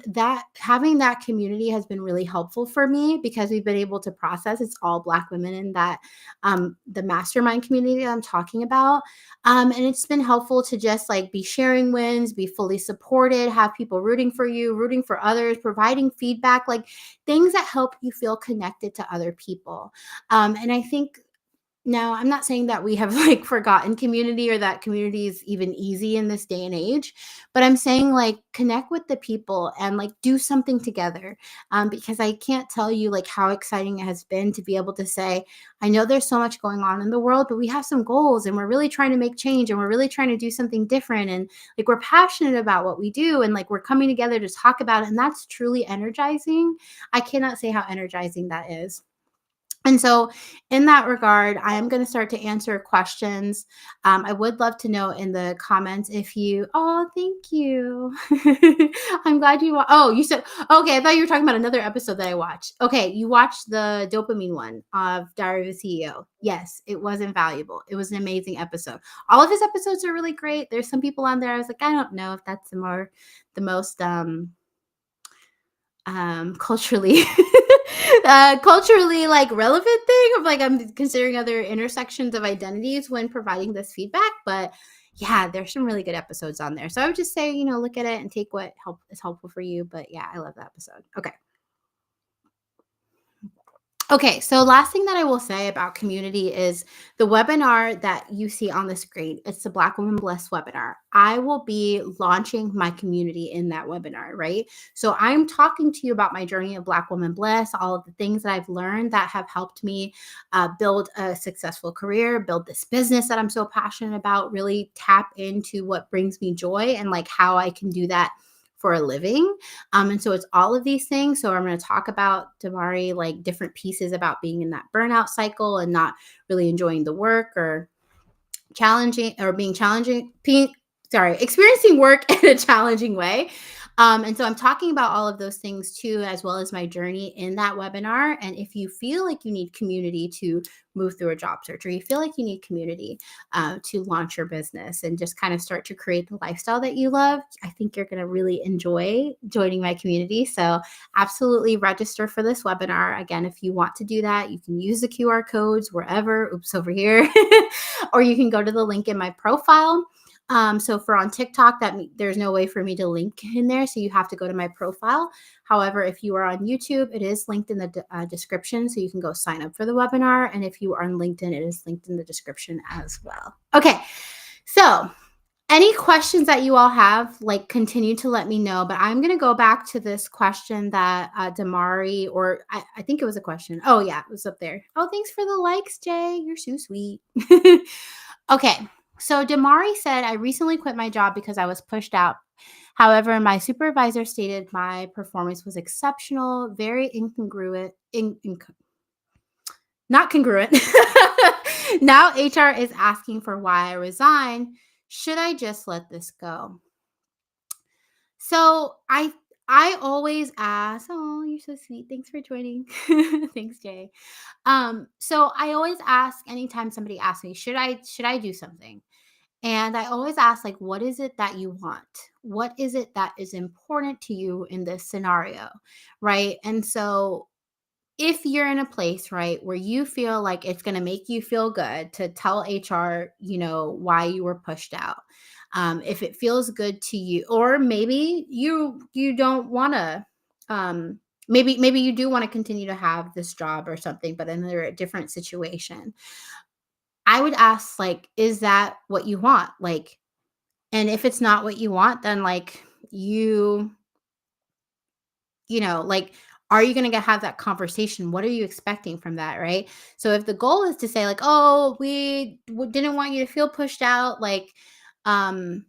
that having that community has been really helpful for me because we've been able to process. It's all Black women in that, the mastermind community that I'm talking about. And it's been helpful to just like be sharing wins, be fully supported, have people rooting for you, rooting for others, providing feedback, like things that help you feel connected to other people. And I think now, I'm not saying that we have like forgotten community or that community is even easy in this day and age, but I'm saying like connect with the people and like do something together. Because I can't tell you like how exciting it has been to be able to say, I know there's so much going on in the world, but we have some goals and we're really trying to make change and we're really trying to do something different. And like we're passionate about what we do and like we're coming together to talk about it. And that's truly energizing. I cannot say how energizing that is. And so, in that regard, I am going to start to answer questions. I would love to know in the comments if thank you. I'm glad you said, okay, I thought you were talking about another episode that I watched. Okay, you watched the dopamine one of Diary of a CEO. Yes, it was invaluable. It was an amazing episode. All of his episodes are really great. There's some people on there. I was like, I don't know if that's the most, culturally culturally like relevant thing of like I'm considering other intersections of identities when providing this feedback, but yeah, there's some really good episodes on there. So I would just say, look at it and take what is helpful for you. But yeah, I love that episode. Okay. Okay, so last thing that I will say about community is the webinar that you see on the screen. It's the Black Woman Bliss webinar. I will be launching my community in that webinar, right? So I'm talking to you about my journey of Black Woman Bliss, all of the things that I've learned that have helped me build a successful career, build this business that I'm so passionate about, really tap into what brings me joy and like how I can do that for a living. And so it's all of these things. So I'm going to talk about, Damari, like different pieces about being in that burnout cycle and not really enjoying the work or challenging or being challenging, experiencing work in a challenging way. And so I'm talking about all of those things too, as well as my journey in that webinar. And if you feel like you need community to move through a job search, or you feel like you need community to launch your business and just kind of start to create the lifestyle that you love, I think you're going to really enjoy joining my community. So absolutely register for this webinar. Again, if you want to do that, you can use the QR codes wherever, over here, or you can go to the link in my profile. So for on TikTok, there's no way for me to link in there. So you have to go to my profile. However, if you are on YouTube, it is linked in the description. So you can go sign up for the webinar. And if you are on LinkedIn, it is linked in the description as well. Okay. So any questions that you all have, like, continue to let me know. But I'm going to go back to this question that Damari, or I think it was a question. Oh, yeah, it was up there. Oh, thanks for the likes, Jay. You're so sweet. Okay. So Damari said, I recently quit my job because I was pushed out. However, my supervisor stated my performance was exceptional, very incongruent, not congruent. Now HR is asking for why I resign. Should I just let this go? So I always ask, oh, you're so sweet. Thanks for joining. Thanks, Jay. So I always ask anytime somebody asks me, should I do something? And I always ask, like, what is it that you want? What is it that is important to you in this scenario? Right. And so if you're in a place, right, where you feel like it's going to make you feel good to tell HR, why you were pushed out, if it feels good to you, or maybe you don't want to, maybe you do want to continue to have this job or something, but in a different situation, I would ask, like, is that what you want? Like, and if it's not what you want, then like like, are you going to have that conversation? What are you expecting from that? Right. So if the goal is to say, like, oh, we didn't want you to feel pushed out, like, um,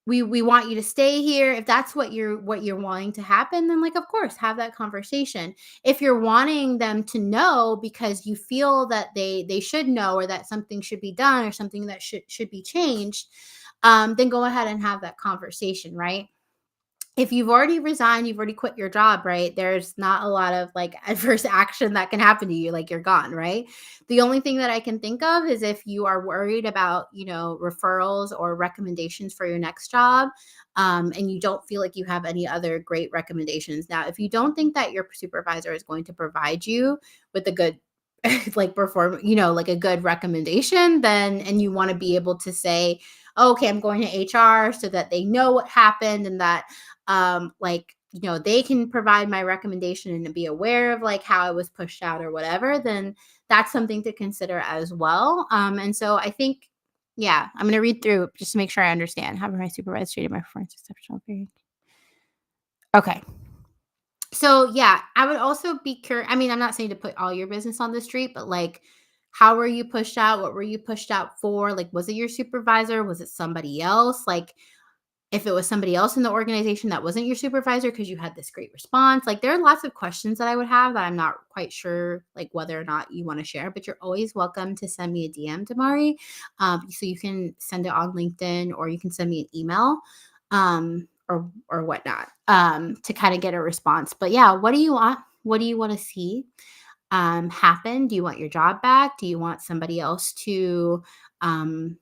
we want you to stay here. If that's what you're wanting to happen, then like, of course, have that conversation. If you're wanting them to know because you feel that they should know, or that something should be done, or something that should be changed, then go ahead and have that conversation, right? If you've already resigned, you've already quit your job, right? There's not a lot of like adverse action that can happen to you. Like, you're gone, right? The only thing that I can think of is if you are worried about, referrals or recommendations for your next job, and you don't feel like you have any other great recommendations. Now, if you don't think that your supervisor is going to provide you with a good like like a good recommendation, then, and you want to be able to say, oh, okay, I'm going to HR so that they know what happened, and that like, they can provide my recommendation and be aware of like how I was pushed out or whatever, then that's something to consider as well. And so I think, yeah, I'm going to read through just to make sure I understand. Having my supervisor treated my performance exceptional. Okay. So yeah, I would also be curious. I mean, I'm not saying to put all your business on the street, but like, how were you pushed out? What were you pushed out for? Like, was it your supervisor? Was it somebody else? Like, if it was somebody else in the organization that wasn't your supervisor because you had this great response. Like, there are lots of questions that I would have that I'm not quite sure, like, whether or not you want to share, but you're always welcome to send me a DM, Damari. So you can send it on LinkedIn, or you can send me an email, or whatnot, to kind of get a response. But yeah, what do you want? What do you want to see happen? Do you want your job back? Do you want somebody else to, for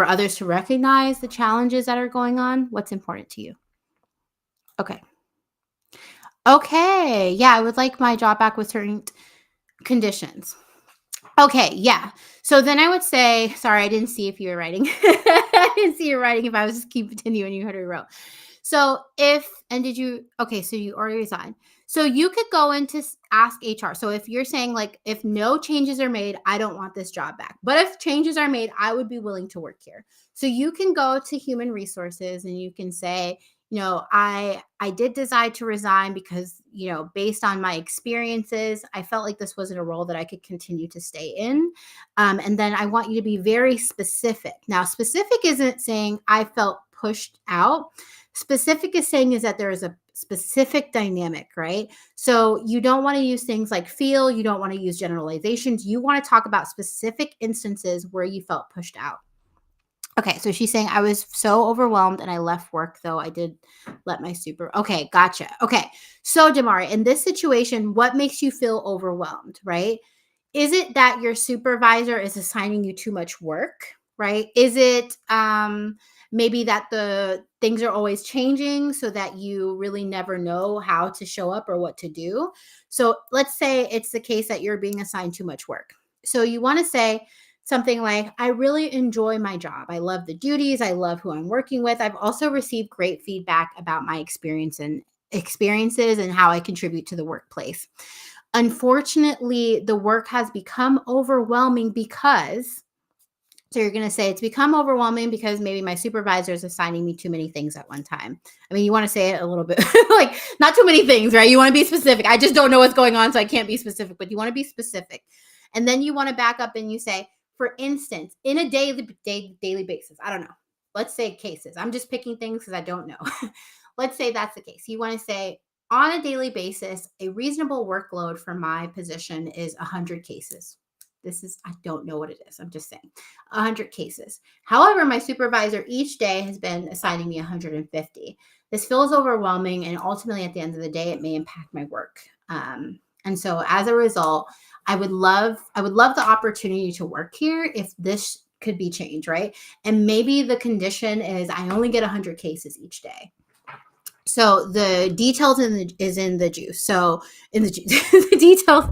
others to recognize the challenges that are going on? What's important to you? Okay. Okay. Yeah, I would like my job back with certain conditions. Okay. Yeah. So then I would say, sorry, I didn't see if you were writing. I didn't see you writing. If I was just keep continuing, you heard it wrote. So okay, so you already resigned. So you could go in to ask HR. So if you're saying like, if no changes are made, I don't want this job back. But if changes are made, I would be willing to work here. So you can go to human resources and you can say, I did decide to resign because, based on my experiences, I felt like this wasn't a role that I could continue to stay in. And then I want you to be very specific. Now, specific isn't saying I felt pushed out. Specific is saying is that there is a specific dynamic, right? So you don't want to use things like feel, you don't want to use generalizations. You want to talk about specific instances where you felt pushed out. Okay, so she's saying I was so overwhelmed and I left work, though I did let my super. Okay, gotcha. Okay, so Damari, in this situation, what makes you feel overwhelmed, right? Is it that your supervisor is assigning you too much work, right? Is it maybe that the things are always changing so that you really never know how to show up or what to do? So let's say it's the case that you're being assigned too much work. So you want to say something like, I really enjoy my job. I love the duties. I love who I'm working with. I've also received great feedback about my experiences and how I contribute to the workplace. Unfortunately, the work has become overwhelming because, so you're going to say it's become overwhelming because maybe my supervisor is assigning me too many things at one time. I mean, you want to say it a little bit like not too many things, right? You want to be specific. I just don't know what's going on, so I can't be specific, but you want to be specific. And then you want to back up and you say, for instance, in a daily basis, I don't know. Let's say cases. I'm just picking things because I don't know. Let's say that's the case. You want to say, on a daily basis, a reasonable workload for my position is 100 cases. I don't know what it is. I'm just saying 100 cases. However, my supervisor each day has been assigning me 150. This feels overwhelming. And ultimately, at the end of the day, it may impact my work. And so as a result, I would love the opportunity to work here if this could be changed, right? And maybe the condition is I only get 100 cases each day. So the details is in the juice. So in the juice, the details.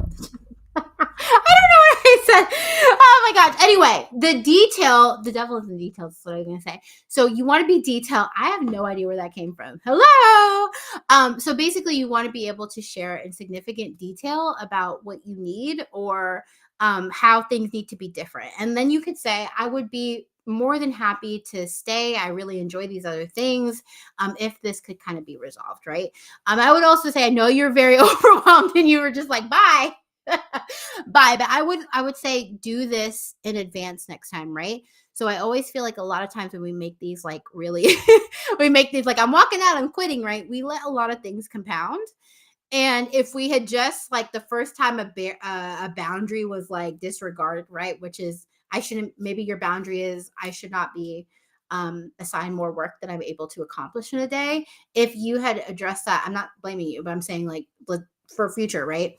I don't know what I said. Oh my gosh. Anyway, the devil is in the details. Is what I was going to say. So you want to be detailed. I have no idea where that came from. Hello. So basically you want to be able to share in significant detail about what you need or how things need to be different. And then you could say, I would be more than happy to stay. I really enjoy these other things. If this could kind of be resolved, right? I would also say, I know you're very overwhelmed and you were just like, bye. Bye. But I would say do this in advance next time, right? So I always feel like a lot of times when we make these like really, we make these like, I'm walking out, I'm quitting, right? We let a lot of things compound. And if we had just like the first time a boundary was like disregarded, right? Which is maybe your boundary is I should not be assigned more work than I'm able to accomplish in a day. If you had addressed that, I'm not blaming you, but I'm saying like for future, right?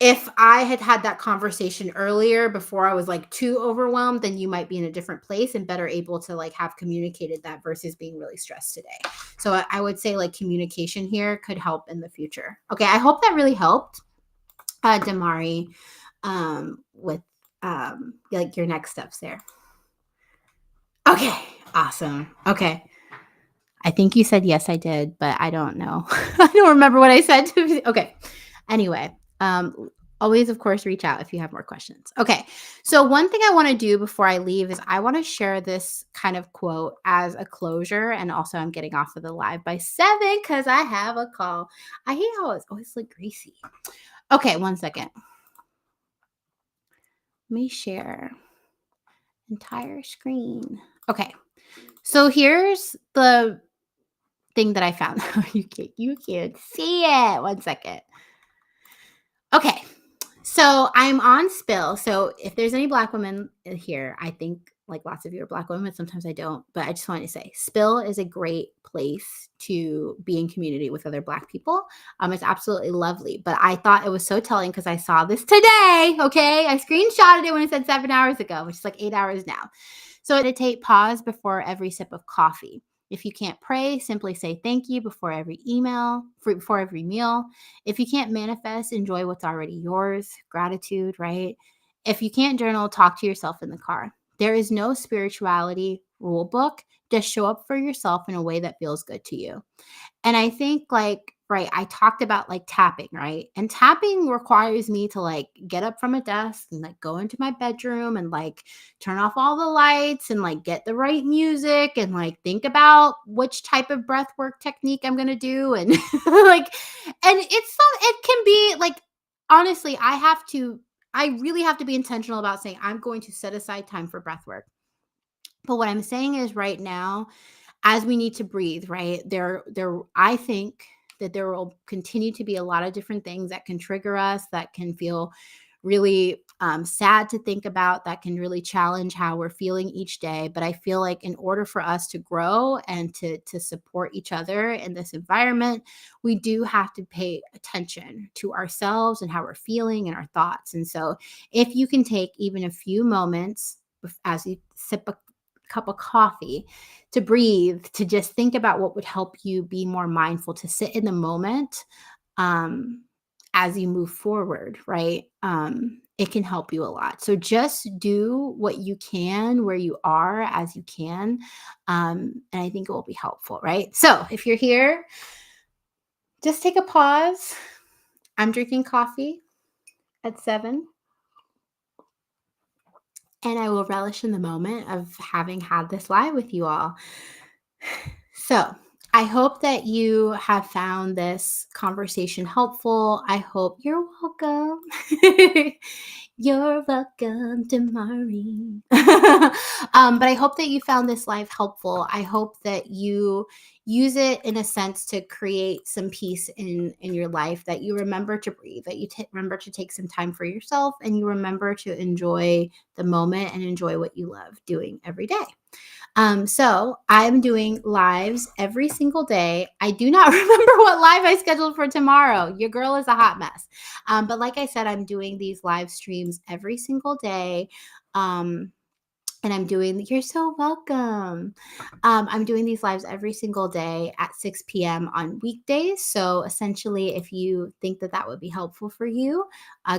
If I had had that conversation earlier before I was like too overwhelmed, then you might be in a different place and better able to like have communicated that versus being really stressed today. So I would say like communication here could help in the future. Okay. I hope that really helped, Damari, with like your next steps there. Okay. Awesome. Okay. I think you said yes, I did, but I don't know. I don't remember what I said. Okay. Anyway, always, of course, reach out if you have more questions. Okay. So one thing I want to do before I leave is I want to share this kind of quote as a closure. And also I'm getting off of the live by 7 because I have a call. I hate how it's always like greasy. Okay. 1 second. Let me share entire screen. Okay. So here's the thing that I found. You can't see it. 1 second. Okay. So I'm on Spill. So if there's any Black women here, I think like lots of you are Black women. Sometimes I don't, but I just wanted to say Spill is a great place to be in community with other Black people. It's absolutely lovely. But I thought it was so telling because I saw this today. Okay. I screenshotted it when it said 7 hours ago, which is like 8 hours now. So meditate, pause before every sip of coffee. If you can't pray, simply say thank you before every before every meal. If you can't manifest, enjoy what's already yours. Gratitude, right? If you can't journal, talk to yourself in the car. There is no spirituality rule book. Just show up for yourself in a way that feels good to you. And I think like right, I talked about like tapping, right? And tapping requires me to like get up from a desk and like go into my bedroom and like turn off all the lights and like get the right music and like think about which type of breath work technique I'm going to do and like and it can be like honestly, I really have to be intentional about saying I'm going to set aside time for breath work. But what I'm saying is right now, as we need to breathe, right? I think that there will continue to be a lot of different things that can trigger us, that can feel really sad to think about, that can really challenge how we're feeling each day. But I feel like in order for us to grow and to support each other in this environment, we do have to pay attention to ourselves and how we're feeling and our thoughts. And so if you can take even a few moments as you sip a cup of coffee to breathe, to just think about what would help you be more mindful, to sit in the moment um, as you move forward, right? It can help you a lot. So just do what you can where you are as you can. And I think it will be helpful, right? So if you're here, just take a pause. I'm drinking coffee at 7. And I will relish in the moment of having had this live with you all. So, I hope that you have found this conversation helpful. I hope you're welcome. You're welcome to Maureen. But I hope that you found this live helpful. I hope that you use it in a sense to create some peace in your life, that you remember to breathe, that you remember to take some time for yourself, and you remember to enjoy the moment and enjoy what you love doing every day. So I'm doing lives every single day. I do not remember what live I scheduled for tomorrow. Your girl is a hot mess. But like I said, I'm doing these live streams every single day. Um, and you're so welcome. I'm doing these lives every single day at 6 p.m. on weekdays. So essentially, if you think that that would be helpful for you,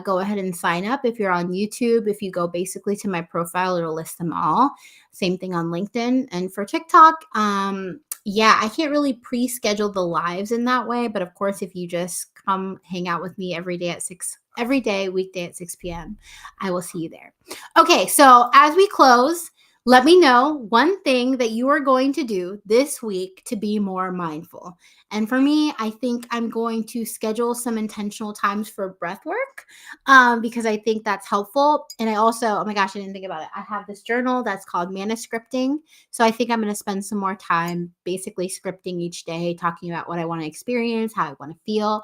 go ahead and sign up. If you're on YouTube, if you go basically to my profile, it'll list them all. Same thing on LinkedIn. And for TikTok, yeah, I can't really pre-schedule the lives in that way. But of course, if you just come hang out with me every day, weekday at 6 p.m., I will see you there. Okay, so as we close, let me know one thing that you are going to do this week to be more mindful. And for me, I think I'm going to schedule some intentional times for breath work because I think that's helpful. And I also, oh my gosh, I didn't think about it. I have this journal that's called manuscripting. So I think I'm going to spend some more time basically scripting each day, talking about what I want to experience, how I want to feel,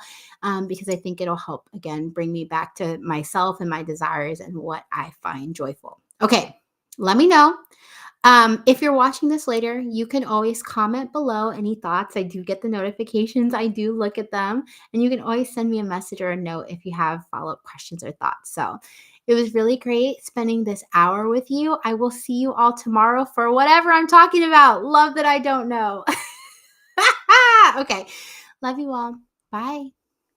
because I think it'll help, again, bring me back to myself and my desires and what I find joyful. Okay, let me know. If you're watching this later, you can always comment below any thoughts. I do get the notifications. I do look at them. And you can always send me a message or a note if you have follow-up questions or thoughts. So it was really great spending this hour with you. I will see you all tomorrow for whatever I'm talking about. Love that I don't know. Okay. Love you all. Bye.